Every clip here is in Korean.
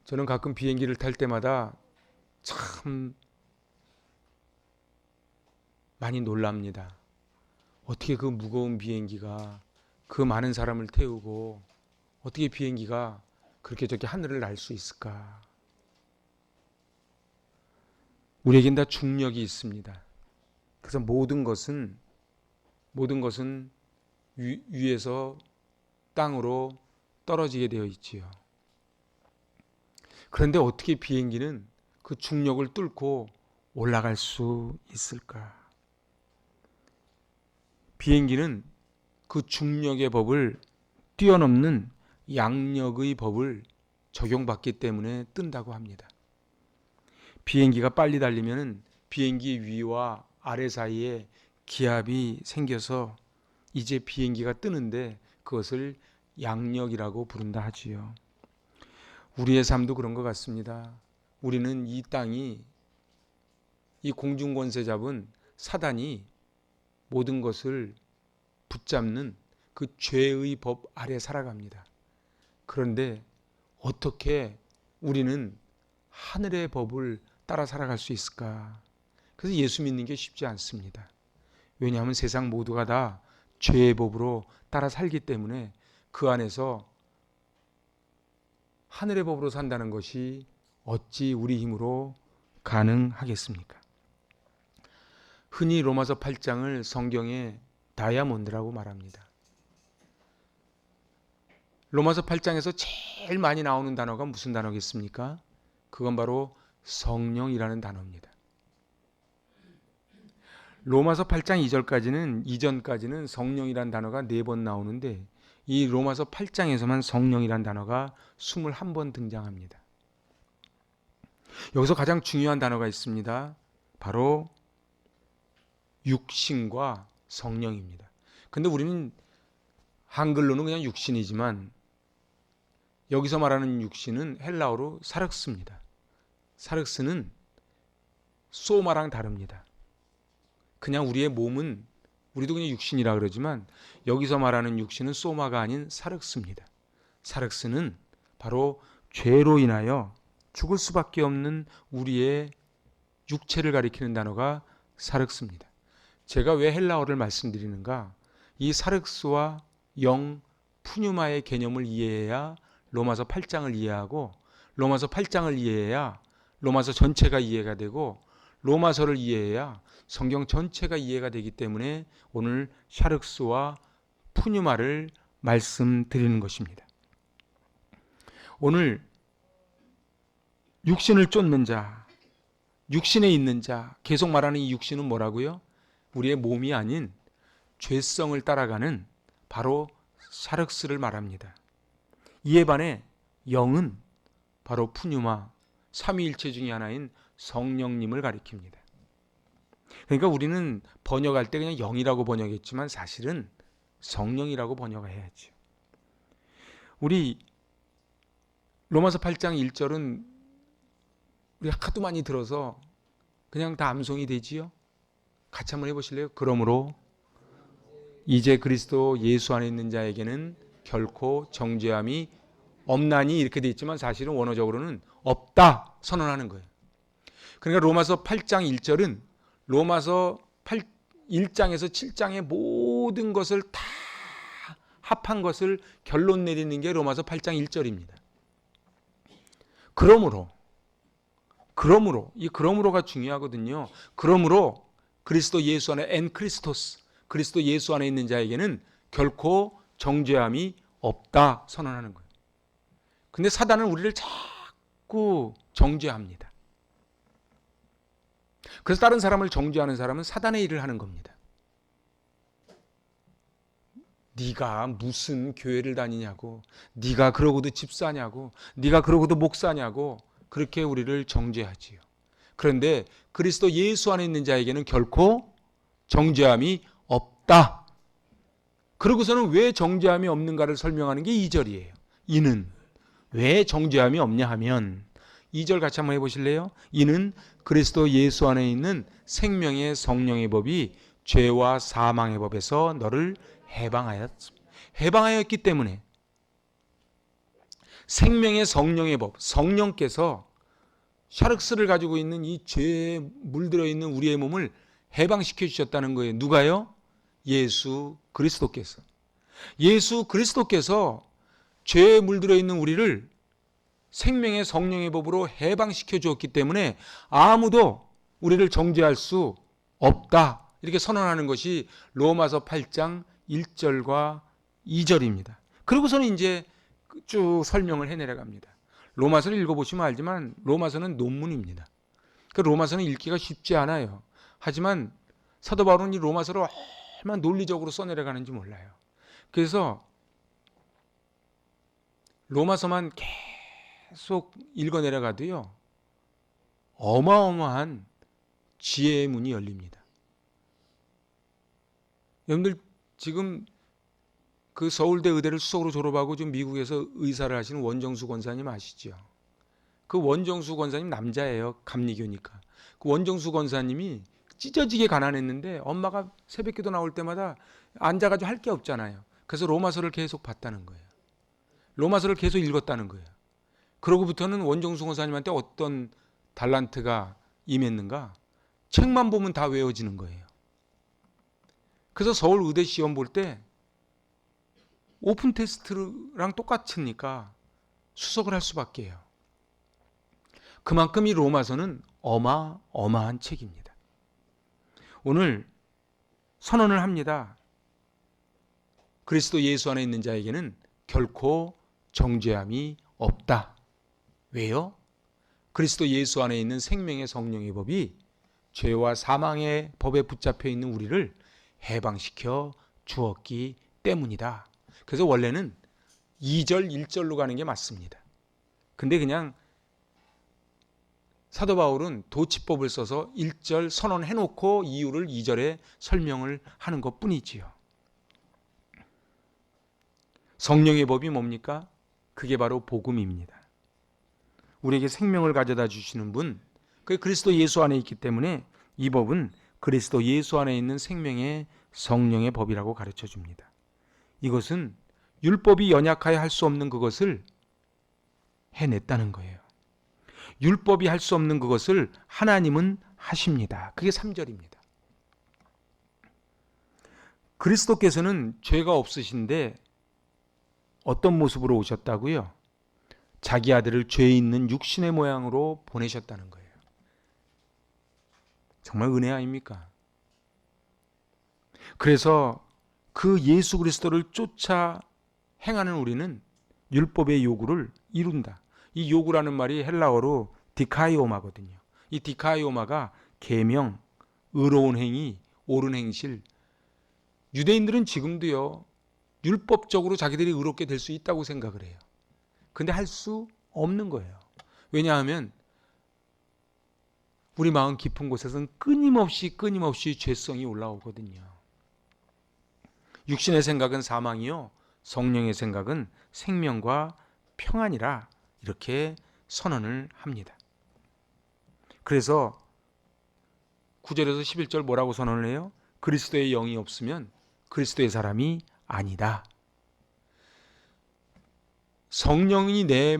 저는 가끔 비행기를 탈 때마다 참 많이 놀랍니다. 어떻게 그 무거운 비행기가 그 많은 사람을 태우고 어떻게 비행기가 그렇게 저렇게 하늘을 날 수 있을까? 우리에겐 다 중력이 있습니다. 그래서 모든 것은 위에서 땅으로 떨어지게 되어 있지요. 그런데 어떻게 비행기는 그 중력을 뚫고 올라갈 수 있을까? 비행기는 그 중력의 법을 뛰어넘는 양력의 법을 적용받기 때문에 뜬다고 합니다. 비행기가 빨리 달리면 비행기 위와 아래 사이에 기압이 생겨서 이제 비행기가 뜨는데 그것을 양력이라고 부른다 하지요. 우리의 삶도 그런 것 같습니다. 우리는 이 땅이 이 공중권세 잡은 사단이 모든 것을 붙잡는 그 죄의 법 아래 살아갑니다. 그런데 어떻게 우리는 하늘의 법을 따라 살아갈 수 있을까? 그래서 예수 믿는 게 쉽지 않습니다. 왜냐하면 세상 모두가 다 죄의 법으로 따라 살기 때문에 그 안에서 하늘의 법으로 산다는 것이 어찌 우리 힘으로 가능하겠습니까? 흔히 로마서 8장을 성경에 다이아몬드라고 말합니다. 로마서 8장에서 제일 많이 나오는 단어가 무슨 단어겠습니까? 그건 바로 성령이라는 단어입니다. 로마서 8장 2절까지는 이전까지는 성령이라는 단어가 4번 나오는데 이 로마서 8장에서만 성령이라는 단어가 21번 등장합니다. 여기서 가장 중요한 단어가 있습니다. 바로 육신과 성령입니다. 근데 우리는 한글로는 그냥 육신이지만 여기서 말하는 육신은 헬라어로 사륵스입니다. 사륵스는 소마랑 다릅니다. 그냥 우리의 몸은 우리도 그냥 육신이라 그러지만 여기서 말하는 육신은 소마가 아닌 사륵스입니다. 사륵스는 바로 죄로 인하여 죽을 수밖에 없는 우리의 육체를 가리키는 단어가 사륵스입니다. 제가 왜 헬라어를 말씀드리는가? 이 사륵스와 영, 푸뉴마의 개념을 이해해야 로마서 8장을 이해하고 로마서 8장을 이해해야 로마서 전체가 이해가 되고 로마서를 이해해야 성경 전체가 이해가 되기 때문에 오늘 샤륵스와 푸뉴마를 말씀드리는 것입니다. 오늘 육신을 쫓는 자, 육신에 있는 자, 계속 말하는 이 육신은 뭐라고요? 우리의 몸이 아닌 죄성을 따라가는 바로 샤륵스를 말합니다. 이에 반해 영은 바로 푸뉴마, 삼위일체 중에 하나인 성령님을 가리킵니다. 그러니까 우리는 번역할 때 그냥 영이라고 번역했지만 사실은 성령이라고 번역해야죠. 우리 로마서 8장 1절은 우리 하도 많이 들어서 그냥 다 암송이 되지요. 같이 한번 해보실래요? 그러므로 이제 그리스도 예수 안에 있는 자에게는 결코 정죄함이 없나니 이렇게 돼 있지만 사실은 원어적으로는 없다 선언하는 거예요. 그러니까 로마서 8장 1절은 로마서 1장에서 7장의 모든 것을 다 합한 것을 결론 내리는 게 로마서 8장 1절입니다. 그러므로 이 그러므로가 중요하거든요. 그러므로 그리스도 예수 안에 엔 크리스토스 그리스도 예수 안에 있는 자에게는 결코 정죄함이 없다 선언하는 거예요. 근데 사단은 우리를 자꾸 정죄합니다. 그래서 다른 사람을 정죄하는 사람은 사단의 일을 하는 겁니다. 네가 무슨 교회를 다니냐고, 네가 그러고도 집사냐고, 네가 그러고도 목사냐고 그렇게 우리를 정죄하지요. 그런데 그리스도 예수 안에 있는 자에게는 결코 정죄함이 없다. 그러고서는 왜 정죄함이 없는가를 설명하는 게 2절이에요. 이는 왜 정죄함이 없냐 하면 2절 같이 한번 해보실래요? 이는 그리스도 예수 안에 있는 생명의 성령의 법이 죄와 사망의 법에서 너를 해방하였기 때문에 생명의 성령의 법, 성령께서 샤륵스를 가지고 있는 이 죄에 물들어 있는 우리의 몸을 해방시켜 주셨다는 거예요. 누가요? 예수 그리스도께서. 예수 그리스도께서 죄에 물들어 있는 우리를 생명의 성령의 법으로 해방시켜 주었기 때문에 아무도 우리를 정죄할 수 없다. 이렇게 선언하는 것이 로마서 8장 1절과 2절입니다. 그리고서는 이제 쭉 설명을 해내려갑니다. 로마서를 읽어보시면 알지만 로마서는 논문입니다. 그 로마서는 읽기가 쉽지 않아요. 하지만 사도 바울은 이 로마서를 얼마나 논리적으로 써내려가는지 몰라요. 그래서 로마서만 계속 읽어내려가도요, 어마어마한 지혜의 문이 열립니다. 여러분들 지금 그 서울대 의대를 수석으로 졸업하고 지금 미국에서 의사를 하시는 원정수 권사님 아시죠? 그 원정수 권사님 남자예요. 감리교니까. 그 원정수 권사님이 찢어지게 가난했는데 엄마가 새벽기도 나올 때마다 앉아가지고 할 게 없잖아요. 그래서 로마서를 계속 봤다는 거예요. 로마서를 계속 읽었다는 거예요. 그러고부터는 원정수 권사님한테 어떤 달란트가 임했는가? 책만 보면 다 외워지는 거예요. 그래서 서울 의대 시험 볼 때 오픈 테스트랑 똑같으니까 수석을 할 수밖에 해요. 그만큼 이 로마서는 어마어마한 책입니다. 오늘 선언을 합니다. 그리스도 예수 안에 있는 자에게는 결코 정죄함이 없다. 왜요? 그리스도 예수 안에 있는 생명의 성령의 법이 죄와 사망의 법에 붙잡혀 있는 우리를 해방시켜 주었기 때문이다. 그래서 원래는 2절, 1절로 가는 게 맞습니다. 근데 그냥 사도 바울은 도치법을 써서 1절 선언해놓고 이유를 2절에 설명을 하는 것 뿐이지요. 성령의 법이 뭡니까? 그게 바로 복음입니다. 우리에게 생명을 가져다 주시는 분, 그 그리스도 예수 안에 있기 때문에 이 법은 그리스도 예수 안에 있는 생명의 성령의 법이라고 가르쳐 줍니다. 이것은 율법이 연약하여 할 수 없는 그것을 해냈다는 거예요. 율법이 할 수 없는 그것을 하나님은 하십니다. 그게 3절입니다. 그리스도께서는 죄가 없으신데 어떤 모습으로 오셨다고요? 자기 아들을 죄 있는 육신의 모양으로 보내셨다는 거예요. 정말 은혜 아닙니까? 그래서 그 예수 그리스도를 쫓아 행하는 우리는 율법의 요구를 이룬다. 이 요구라는 말이 헬라어로 디카이오마거든요. 이 디카이오마가 계명, 의로운 행위, 옳은 행실. 유대인들은 지금도요, 율법적으로 자기들이 의롭게 될 수 있다고 생각을 해요. 근데 할 수 없는 거예요. 왜냐하면 우리 마음 깊은 곳에서는 끊임없이 죄성이 올라오거든요. 육신의 생각은 사망이요, 성령의 생각은 생명과 평안이라 이렇게 선언을 합니다. 그래서 9절에서 11절 뭐라고 선언을 해요? 그리스도의 영이 없으면 그리스도의 사람이 아니다. 성령이 내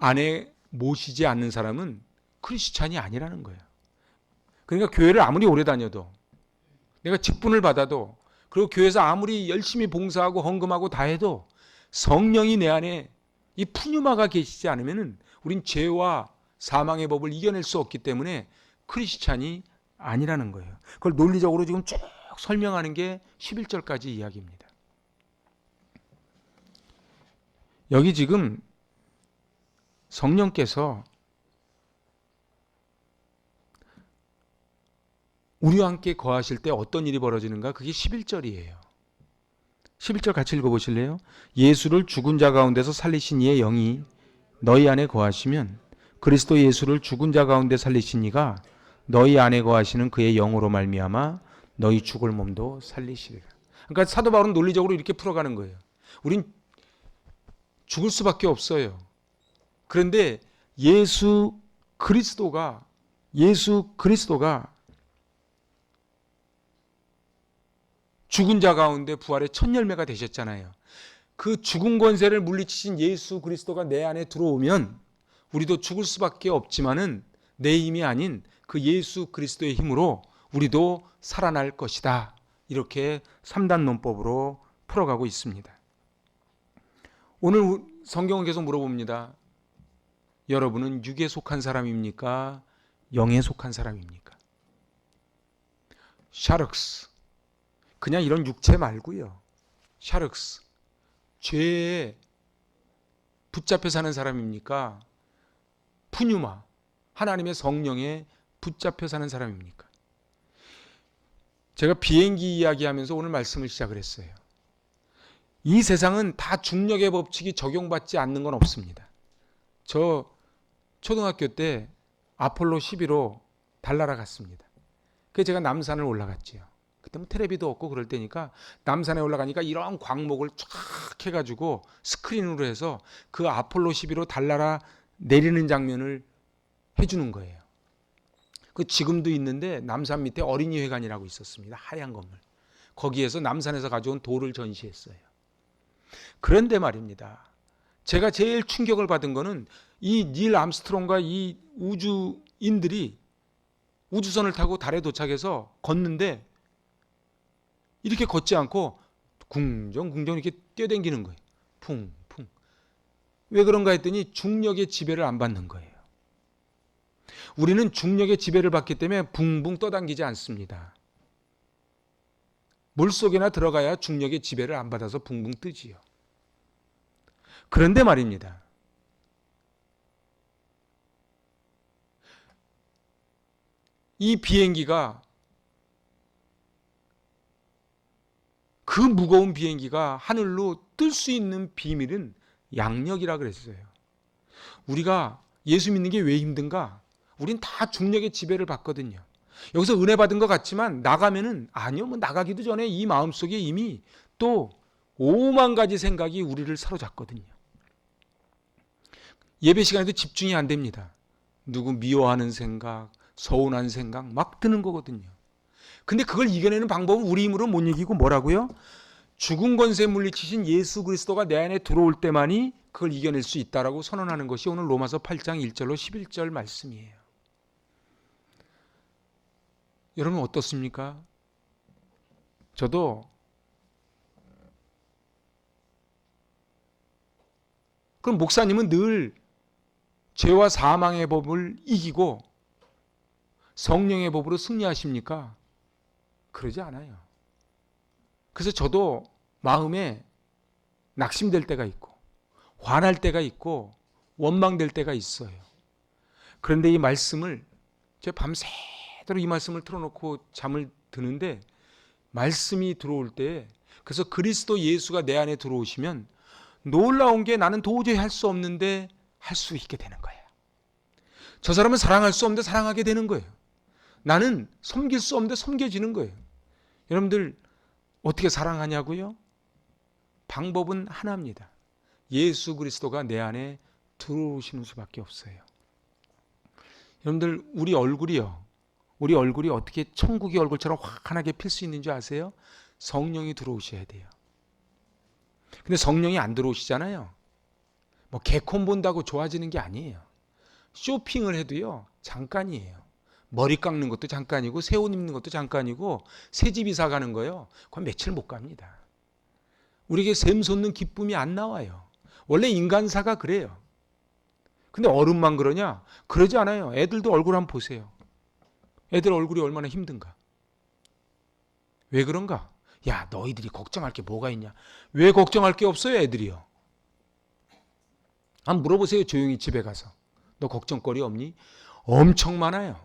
안에 모시지 않는 사람은 크리스찬이 아니라는 거예요. 그러니까 교회를 아무리 오래 다녀도, 내가 직분을 받아도, 그리고 교회에서 아무리 열심히 봉사하고 헌금하고 다 해도 성령이 내 안에 이 푸뉴마가 계시지 않으면 우린 죄와 사망의 법을 이겨낼 수 없기 때문에 크리스찬이 아니라는 거예요. 그걸 논리적으로 지금 쭉 설명하는 게 11절까지 이야기입니다. 여기 지금 성령께서 우리와 함께 거하실 때 어떤 일이 벌어지는가? 그게 11절이에요. 11절 같이 읽어보실래요? 예수를 죽은 자 가운데서 살리신 이의 영이 너희 안에 거하시면 그리스도 예수를 죽은 자 가운데 살리신 이가 너희 안에 거하시는 그의 영으로 말미암아 너희 죽을 몸도 살리시리라. 그러니까 사도 바울은 논리적으로 이렇게 풀어가는 거예요. 우린 죽을 수밖에 없어요. 그런데 예수 그리스도가 죽은 자 가운데 부활의 첫 열매가 되셨잖아요. 그 죽은 권세를 물리치신 예수 그리스도가 내 안에 들어오면 우리도 죽을 수밖에 없지만은 내 힘이 아닌 그 예수 그리스도의 힘으로 우리도 살아날 것이다. 이렇게 3단 논법으로 풀어가고 있습니다. 오늘 성경은 계속 물어봅니다. 여러분은 육에 속한 사람입니까? 영에 속한 사람입니까? 샤륵스, 그냥 이런 육체 말고요. 샤륵스, 죄에 붙잡혀 사는 사람입니까? 푸뉴마, 하나님의 성령에 붙잡혀 사는 사람입니까? 제가 비행기 이야기하면서 오늘 말씀을 시작을 했어요. 이 세상은 다 중력의 법칙이 적용받지 않는 건 없습니다. 저 초등학교 때 아폴로 11호 달나라 갔습니다. 그래서 제가 남산을 올라갔지요. 그때 뭐 텔레비도 없고 그럴 때니까 남산에 올라가니까 이런 광목을 쫙 해가지고 스크린으로 해서 그 아폴로 11호 달나라 내리는 장면을 해주는 거예요. 그 지금도 있는데 남산 밑에 어린이회관이라고 있었습니다. 하얀 건물. 거기에서 남산에서 가져온 돌을 전시했어요. 그런데 말입니다. 제가 제일 충격을 받은 거는 이 닐 암스트롱과 이 우주인들이 우주선을 타고 달에 도착해서 걷는데 이렇게 걷지 않고 궁정궁정 이렇게 뛰어댕기는 거예요. 풍풍. 왜 그런가 했더니 중력의 지배를 안 받는 거예요. 우리는 중력의 지배를 받기 때문에 붕붕 떠당기지 않습니다. 물속에나 들어가야 중력의 지배를 안 받아서 붕붕 뜨지요. 그런데 말입니다. 이 비행기가 그 무거운 비행기가 하늘로 뜰 수 있는 비밀은 양력이라 그랬어요. 우리가 예수 믿는 게 왜 힘든가? 우린 다 중력의 지배를 받거든요. 여기서 은혜 받은 것 같지만 나가면은 아니요, 뭐 나가기도 전에 이 마음속에 이미 또 5만 가지 생각이 우리를 사로잡거든요. 예배 시간에도 집중이 안 됩니다. 누구 미워하는 생각, 서운한 생각 막 드는 거거든요. 근데 그걸 이겨내는 방법은 우리 힘으로 못 이기고 뭐라고요? 죽은 권세 물리치신 예수 그리스도가 내 안에 들어올 때만이 그걸 이겨낼 수 있다라고 선언하는 것이 오늘 로마서 8장 1절로 11절 말씀이에요. 여러분 어떻습니까? 저도 그럼 목사님은 늘 죄와 사망의 법을 이기고 성령의 법으로 승리하십니까? 그러지 않아요. 그래서 저도 마음에 낙심될 때가 있고 화날 때가 있고 원망될 때가 있어요. 그런데 이 말씀을 제가 밤새도록 이 말씀을 틀어놓고 잠을 드는데 말씀이 들어올 때 그래서 그리스도 예수가 내 안에 들어오시면 놀라운 게 나는 도저히 할 수 없는데 할 수 있게 되는 거예요. 저 사람은 사랑할 수 없는데 사랑하게 되는 거예요. 나는 섬길 수 없는데 섬겨지는 거예요. 여러분들 어떻게 사랑하냐고요? 방법은 하나입니다. 예수 그리스도가 내 안에 들어오시는 수밖에 없어요. 여러분들 우리 얼굴이 어떻게 천국의 얼굴처럼 환하게 필 수 있는 줄 아세요? 성령이 들어오셔야 돼요. 근데 성령이 안 들어오시잖아요. 뭐 개콘 본다고 좋아지는 게 아니에요. 쇼핑을 해도요 잠깐이에요. 머리 깎는 것도 잠깐이고 새 옷 입는 것도 잠깐이고 새집 이사 가는 거요. 그건 며칠 못 갑니다. 우리에게 샘솟는 기쁨이 안 나와요. 원래 인간사가 그래요. 근데 어른만 그러냐? 그러지 않아요. 애들도 얼굴 한번 보세요. 애들 얼굴이 얼마나 힘든가. 왜 그런가? 야, 너희들이 걱정할 게 뭐가 있냐? 왜 걱정할 게 없어요, 애들이요? 한번 물어보세요, 조용히 집에 가서. 너 걱정거리 없니? 엄청 많아요.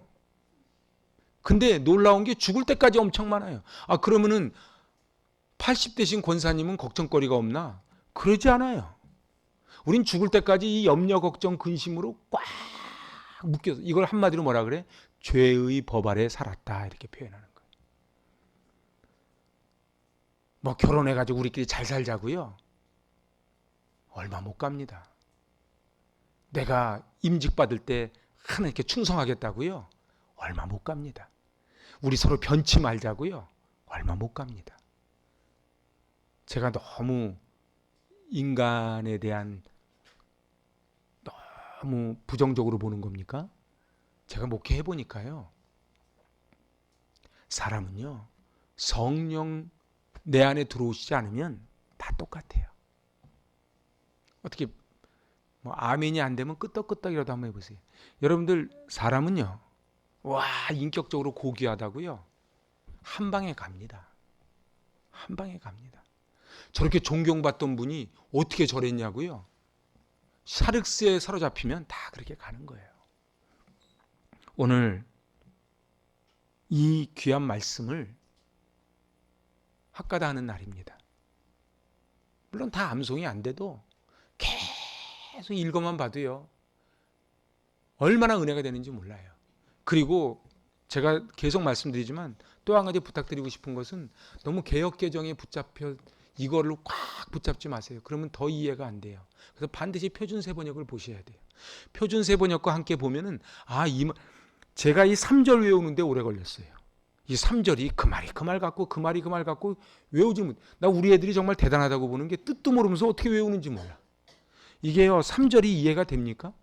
근데 놀라운 게 죽을 때까지 엄청 많아요. 아, 그러면은 80대신 권사님은 걱정거리가 없나? 그러지 않아요. 우린 죽을 때까지 이 염려, 걱정, 근심으로 꽉 묶여서 이걸 한마디로 뭐라 그래? 죄의 법 아래 살았다 이렇게 표현하는 거예요. 뭐 결혼해가지고 우리끼리 잘 살자고요? 얼마 못 갑니다. 내가 임직 받을 때 하나님께 충성하겠다고요? 얼마 못 갑니다. 우리 서로 변치 말자고요? 얼마 못 갑니다. 제가 너무 인간에 대한 너무 부정적으로 보는 겁니까? 제가 목회해 보니까요. 사람은요. 성령 내 안에 들어오시지 않으면 다 똑같아요. 어떻게 뭐 아멘이 안 되면 끄떡끄떡이라도 한번 해보세요. 여러분들 사람은요. 와 인격적으로 고귀하다고요. 한 방에 갑니다. 한 방에 갑니다. 저렇게 존경받던 분이 어떻게 저랬냐고요. 샤륵스에 사로잡히면 다 그렇게 가는 거예요. 오늘 이 귀한 말씀을 학가다 하는 날입니다. 물론 다 암송이 안 돼도 계속 읽어만 봐도요. 얼마나 은혜가 되는지 몰라요. 그리고 제가 계속 말씀드리지만 또 한 가지 부탁드리고 싶은 것은 너무 개역개정에 붙잡혀 이거를 꽉 붙잡지 마세요. 그러면 더 이해가 안 돼요. 그래서 반드시 표준세번역을 보셔야 돼요. 표준세번역과 함께 보면은 제가 이 3절 외우는데 오래 걸렸어요. 이 3절이 그 말이 그 말 같고 그 말이 그 말 같고 외우지 못. 나 우리 애들이 정말 대단하다고 보는 게 뜻도 모르면서 어떻게 외우는지 몰라. 이게요 3절이 이해가 됩니까?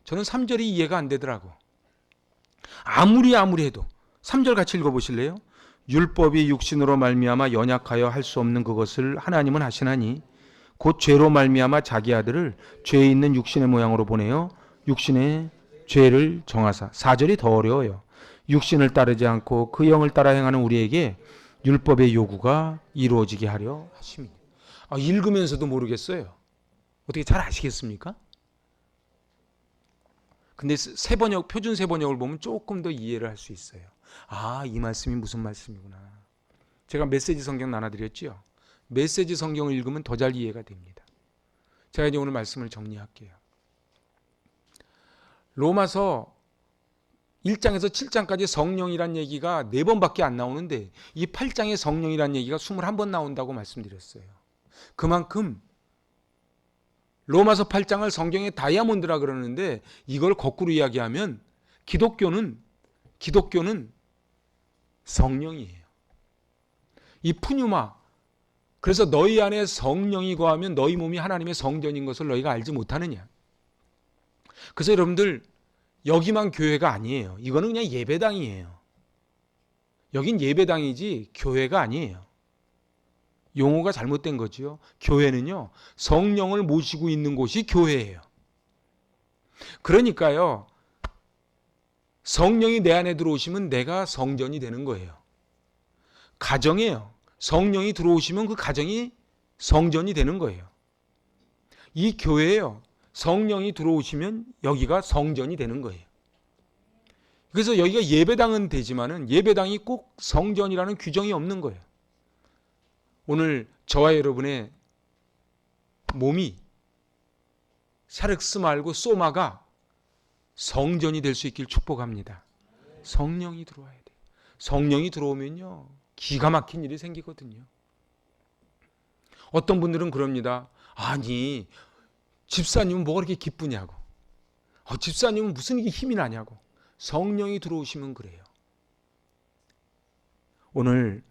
저는 3절이 이해가 안 되더라고. 아무리 해도 3절 같이 읽어보실래요? 율법이 육신으로 말미암아 연약하여 할 수 없는 그것을 하나님은 하시나니 곧 죄로 말미암아 자기 아들을 죄 있는 육신의 모양으로 보내어 육신의 죄를 정하사. 4절이 더 어려워요. 육신을 따르지 않고 그 영을 따라 행하는 우리에게 율법의 요구가 이루어지게 하려 하십니다. 읽으면서도 모르겠어요. 어떻게 잘 아시겠습니까? 근데 세번역, 표준 세번역을 보면 조금 더 이해를 할 수 있어요. 이 말씀이 무슨 말씀이구나. 제가 메시지 성경 나눠드렸죠. 메시지 성경을 읽으면 더 잘 이해가 됩니다. 제가 이제 오늘 말씀을 정리할게요. 로마서 1장에서 7장까지 성령이란 얘기가 4번밖에 안 나오는데 이 8장에 성령이란 얘기가 21번 나온다고 말씀드렸어요. 그만큼 로마서 8장을 성경의 다이아몬드라 그러는데 이걸 거꾸로 이야기하면 기독교는 성령이에요. 이 푸뉴마, 그래서 너희 안에 성령이 거하면 너희 몸이 하나님의 성전인 것을 너희가 알지 못하느냐. 그래서 여러분들 여기만 교회가 아니에요. 이거는 그냥 예배당이에요. 여긴 예배당이지 교회가 아니에요. 용어가 잘못된 거지요. 교회는요, 성령을 모시고 있는 곳이 교회예요. 그러니까요, 성령이 내 안에 들어오시면 내가 성전이 되는 거예요. 가정이에요. 성령이 들어오시면 그 가정이 성전이 되는 거예요. 이 교회예요. 성령이 들어오시면 여기가 성전이 되는 거예요. 그래서 여기가 예배당은 되지만은 예배당이 꼭 성전이라는 규정이 없는 거예요. 오늘 저와 여러분의 몸이 샤륵스 말고 소마가 성전이 될 수 있길 축복합니다. 성령이 들어와야 돼요. 성령이 들어오면요 기가 막힌 일이 생기거든요. 어떤 분들은 그럽니다. 아니 집사님은 뭐가 그렇게 기쁘냐고. 집사님은 무슨 이게 힘이 나냐고. 성령이 들어오시면 그래요. 오늘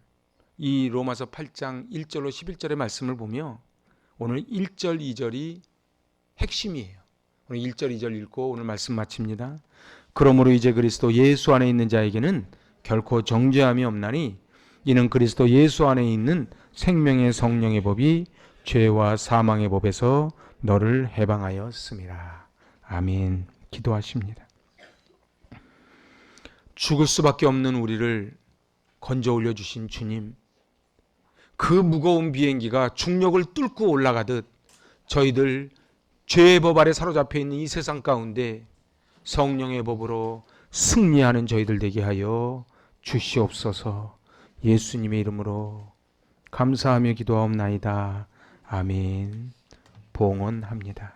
이 로마서 8장 1절로 11절의 말씀을 보며 오늘 1절 2절이 핵심이에요. 오늘 1절 2절 읽고 오늘 말씀 마칩니다. 그러므로 이제 그리스도 예수 안에 있는 자에게는 결코 정죄함이 없나니 이는 그리스도 예수 안에 있는 생명의 성령의 법이 죄와 사망의 법에서 너를 해방하였습니다. 아멘. 기도하십니다. 죽을 수밖에 없는 우리를 건져 올려주신 주님, 그 무거운 비행기가 중력을 뚫고 올라가듯 저희들 죄의 법 아래 사로잡혀 있는 이 세상 가운데 성령의 법으로 승리하는 저희들 되게 하여 주시옵소서. 예수님의 이름으로 감사하며 기도하옵나이다. 아멘. 봉헌합니다.